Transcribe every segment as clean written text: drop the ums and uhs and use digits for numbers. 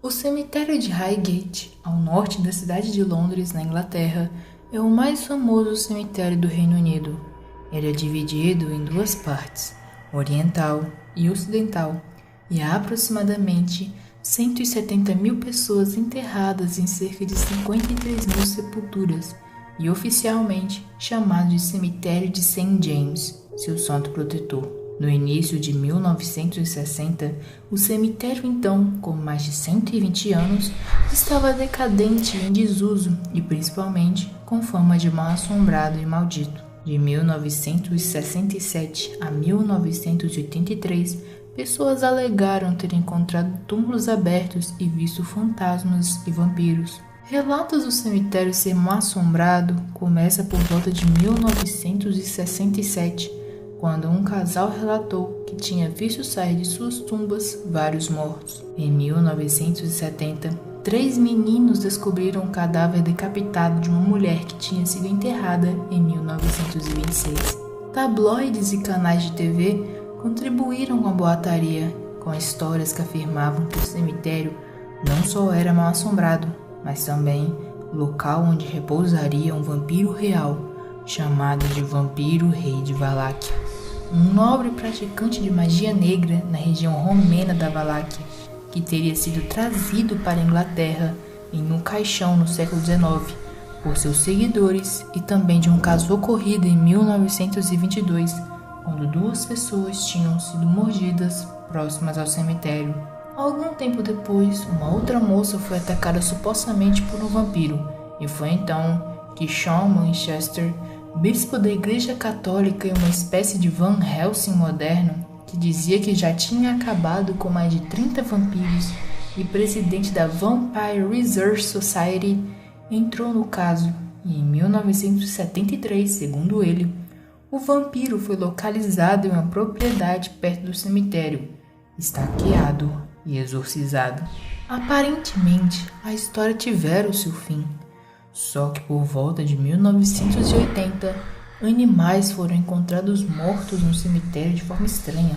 O cemitério de Highgate, ao norte da cidade de Londres, na Inglaterra, é o mais famoso cemitério do Reino Unido. Ele é dividido em duas partes, oriental e ocidental, e há aproximadamente 170 mil pessoas enterradas em cerca de 53 mil sepulturas, e oficialmente chamado de Cemitério de St. James, seu santo protetor. No início de 1960, o cemitério, então, com mais de 120 anos, estava decadente e em desuso e, principalmente, com fama de mal-assombrado e maldito. De 1967 a 1983, pessoas alegaram ter encontrado túmulos abertos e visto fantasmas e vampiros. Relatos do cemitério ser mal-assombrado começa por volta de 1967, quando um casal relatou que tinha visto sair de suas tumbas vários mortos. Em 1970, 3 meninos descobriram um cadáver decapitado de uma mulher que tinha sido enterrada em 1926. Tabloides e canais de TV contribuíram com a boataria, com histórias que afirmavam que o cemitério não só era mal-assombrado, mas também local onde repousaria um vampiro real, chamado de Vampiro Rei de Valáquia, um nobre praticante de magia negra na região romena da Valáquia, que teria sido trazido para a Inglaterra em um caixão no século XIX por seus seguidores, e também de um caso ocorrido em 1922, quando 2 pessoas tinham sido mordidas próximas ao cemitério. Algum tempo depois, uma outra moça foi atacada supostamente por um vampiro, e foi então que Sean Manchester, bispo da Igreja Católica e uma espécie de Van Helsing moderno, que dizia que já tinha acabado com mais de 30 vampiros e presidente da Vampire Research Society, entrou no caso, e em 1973, segundo ele, o vampiro foi localizado em uma propriedade perto do cemitério, esfaqueado e exorcizado. Aparentemente, a história tivera o seu fim. Só que por volta de 1980, animais foram encontrados mortos no cemitério de forma estranha.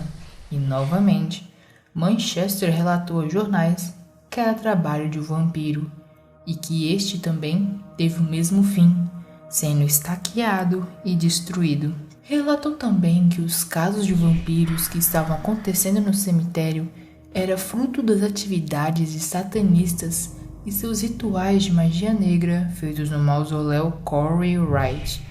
E novamente, Manchester relatou aos jornais que era trabalho de um vampiro e que este também teve o mesmo fim, sendo esfaqueado e destruído. Relatou também que os casos de vampiros que estavam acontecendo no cemitério era fruto das atividades de satanistas e seus rituais de magia negra feitos no mausoléu Corey Wright,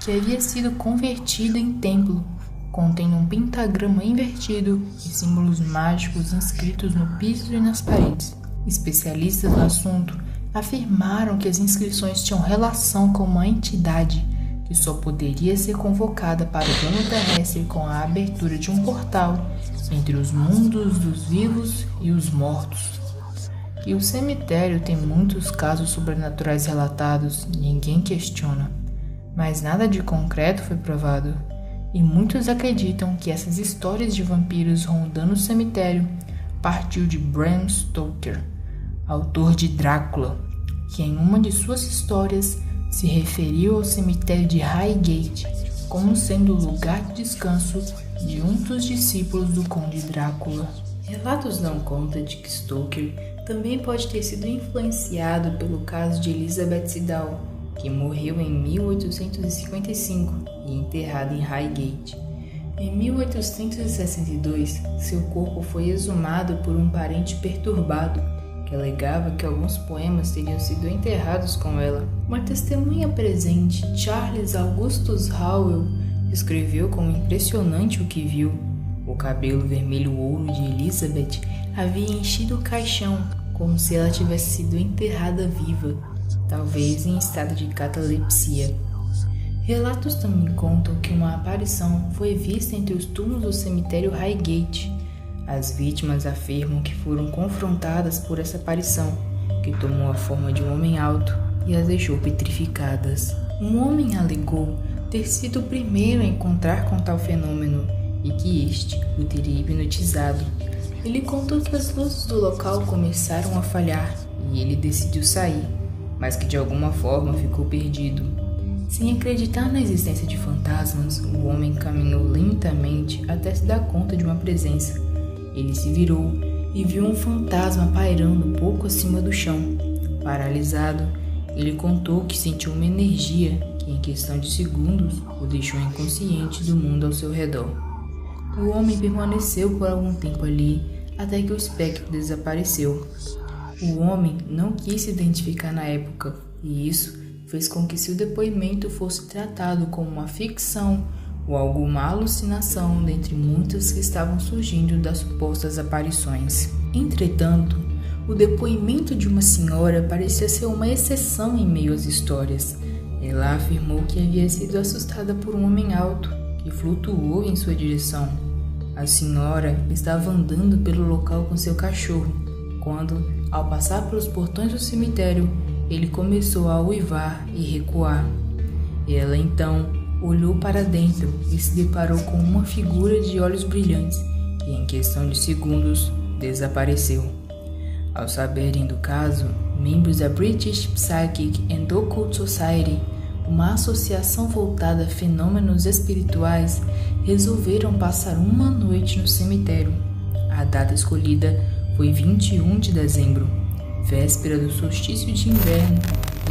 que havia sido convertido em templo, contendo um pentagrama invertido e símbolos mágicos inscritos no piso e nas paredes. Especialistas no assunto afirmaram que as inscrições tinham relação com uma entidade que só poderia ser convocada para o plano terrestre com a abertura de um portal entre os mundos dos vivos e os mortos. Que o cemitério tem muitos casos sobrenaturais relatados, ninguém questiona, mas nada de concreto foi provado, e muitos acreditam que essas histórias de vampiros rondando o cemitério partiu de Bram Stoker, autor de Drácula, que em uma de suas histórias se referiu ao cemitério de Highgate como sendo o lugar de descanso de um dos discípulos do Conde Drácula. Relatos dão conta de que Stoker também pode ter sido influenciado pelo caso de Elizabeth Siddal, que morreu em 1855 e enterrada em Highgate. Em 1862, seu corpo foi exumado por um parente perturbado, que alegava que alguns poemas teriam sido enterrados com ela. Uma testemunha presente, Charles Augustus Howell, descreveu como impressionante o que viu. O cabelo vermelho-ouro de Elizabeth havia enchido o caixão, como se ela tivesse sido enterrada viva, talvez em estado de catalepsia. Relatos também contam que uma aparição foi vista entre os túmulos do cemitério Highgate. As vítimas afirmam que foram confrontadas por essa aparição, que tomou a forma de um homem alto e as deixou petrificadas. Um homem alegou ter sido o primeiro a encontrar com tal fenômeno e que este o teria hipnotizado. Ele contou que as luzes do local começaram a falhar e ele decidiu sair, mas que de alguma forma ficou perdido. Sem acreditar na existência de fantasmas, o homem caminhou lentamente até se dar conta de uma presença. Ele se virou e viu um fantasma pairando pouco acima do chão. Paralisado, ele contou que sentiu uma energia que, em questão de segundos, o deixou inconsciente do mundo ao seu redor. O homem permaneceu por algum tempo ali, até que o espectro desapareceu. O homem não quis se identificar na época, e isso fez com que seu depoimento fosse tratado como uma ficção ou alguma alucinação dentre muitas que estavam surgindo das supostas aparições. Entretanto, o depoimento de uma senhora parecia ser uma exceção em meio às histórias. Ela afirmou que havia sido assustada por um homem alto que flutuou em sua direção. A senhora estava andando pelo local com seu cachorro, quando, ao passar pelos portões do cemitério, ele começou a uivar e recuar. Ela então olhou para dentro e se deparou com uma figura de olhos brilhantes que, em questão de segundos, desapareceu. Ao saberem do caso, membros da British Psychic and Occult Society, uma associação voltada a fenômenos espirituais, resolveram passar uma noite no cemitério. A data escolhida foi 21 de dezembro, véspera do solstício de inverno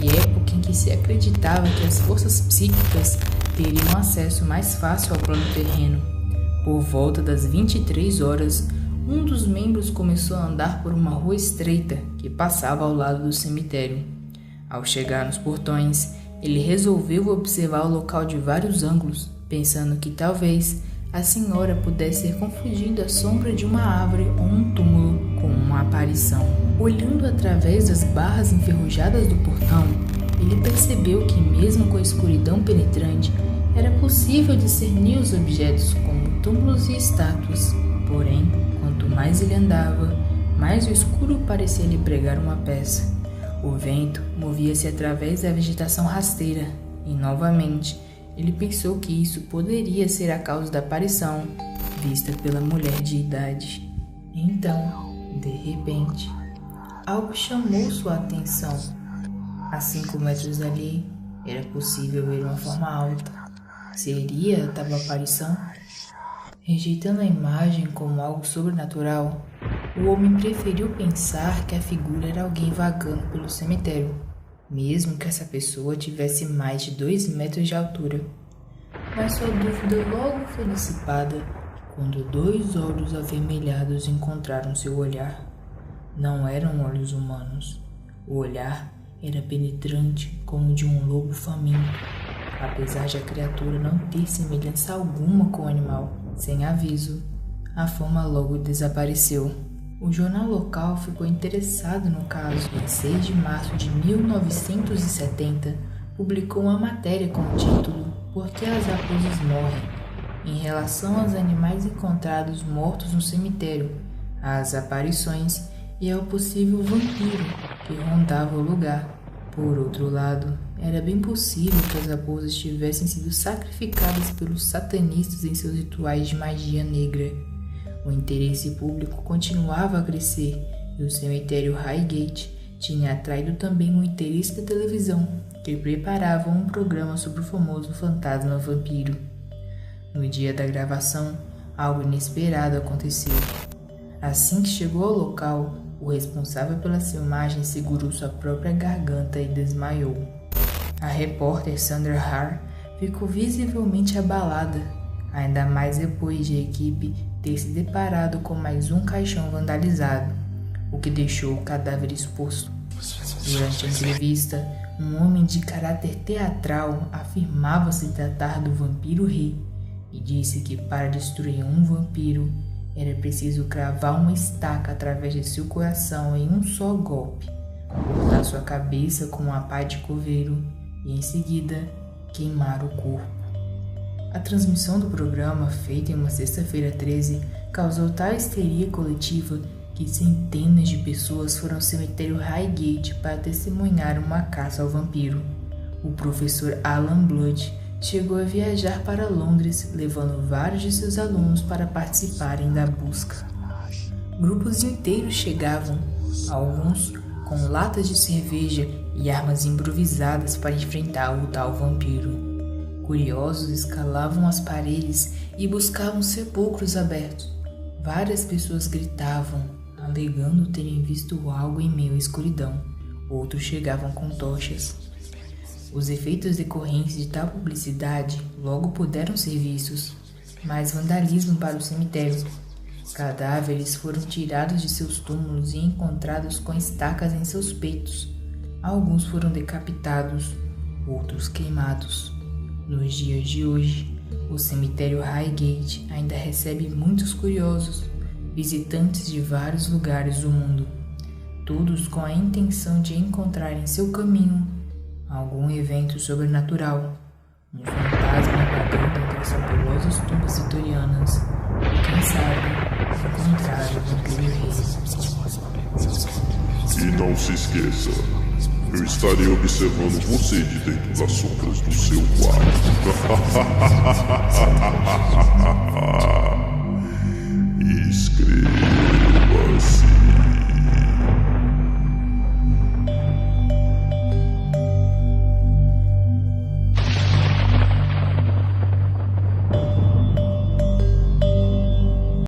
e época em que se acreditava que as forças psíquicas teriam acesso mais fácil ao plano terreno. Por volta das 23 horas, um dos membros começou a andar por uma rua estreita que passava ao lado do cemitério. Ao chegar nos portões, ele resolveu observar o local de vários ângulos, pensando que talvez a senhora pudesse ser confundida a sombra de uma árvore ou um túmulo com uma aparição. Olhando através das barras enferrujadas do portão, ele percebeu que, mesmo com a escuridão penetrante, era possível discernir os objetos como túmulos e estátuas. Porém, quanto mais ele andava, mais o escuro parecia lhe pregar uma peça. O vento movia-se através da vegetação rasteira e, novamente, ele pensou que isso poderia ser a causa da aparição vista pela mulher de idade. Então, de repente, algo chamou sua atenção. A 5 metros dali, era possível ver uma forma alta. Seria a tal aparição? Rejeitando a imagem como algo sobrenatural, o homem preferiu pensar que a figura era alguém vagando pelo cemitério, mesmo que essa pessoa tivesse mais de 2 metros de altura. Mas sua dúvida logo foi dissipada quando 2 olhos avermelhados encontraram seu olhar. Não eram olhos humanos. O olhar era penetrante como o de um lobo faminto. Apesar de a criatura não ter semelhança alguma com o animal, sem aviso, a forma logo desapareceu. O jornal local ficou interessado no caso e, em 6 de março de 1970, publicou uma matéria com o título "Por que as raposas morrem?", em relação aos animais encontrados mortos no cemitério, às aparições e ao possível vampiro que rondava o lugar. Por outro lado, era bem possível que as raposas tivessem sido sacrificadas pelos satanistas em seus rituais de magia negra. O interesse público continuava a crescer e o cemitério Highgate tinha atraído também o interesse da televisão, que preparava um programa sobre o famoso fantasma vampiro. No dia da gravação, algo inesperado aconteceu. Assim que chegou ao local, o responsável pela filmagem segurou sua própria garganta e desmaiou. A repórter Sandra Haar ficou visivelmente abalada, ainda mais depois de a equipe ter se deparado com mais um caixão vandalizado, o que deixou o cadáver exposto. Durante a entrevista, um homem de caráter teatral afirmava se tratar do vampiro rei e disse que para destruir um vampiro era preciso cravar uma estaca através de seu coração em um só golpe, cortar sua cabeça com uma pá de coveiro e, em seguida, queimar o corpo. A transmissão do programa, feita em uma sexta-feira 13, causou tal histeria coletiva que centenas de pessoas foram ao cemitério Highgate para testemunhar uma caça ao vampiro. O professor Alan Blood chegou a viajar para Londres, levando vários de seus alunos para participarem da busca. Grupos inteiros chegavam, alguns com latas de cerveja e armas improvisadas para enfrentar o tal vampiro. Curiosos escalavam as paredes e buscavam sepulcros abertos. Várias pessoas gritavam, negando terem visto algo em meio à escuridão. Outros chegavam com tochas. Os efeitos decorrentes de tal publicidade logo puderam ser vistos. Mais vandalismo para o cemitério. Cadáveres foram tirados de seus túmulos e encontrados com estacas em seus peitos. Alguns foram decapitados, outros queimados. Nos dias de hoje, o cemitério Highgate ainda recebe muitos curiosos, visitantes de vários lugares do mundo, todos com a intenção de encontrar em seu caminho algum evento sobrenatural, um fantasma vagando entre as fabulosas tumbas vitorianas e, quem sabe, encontrar o vampiro rei. E não se esqueça, eu estarei observando você de dentro das sombras do seu quarto.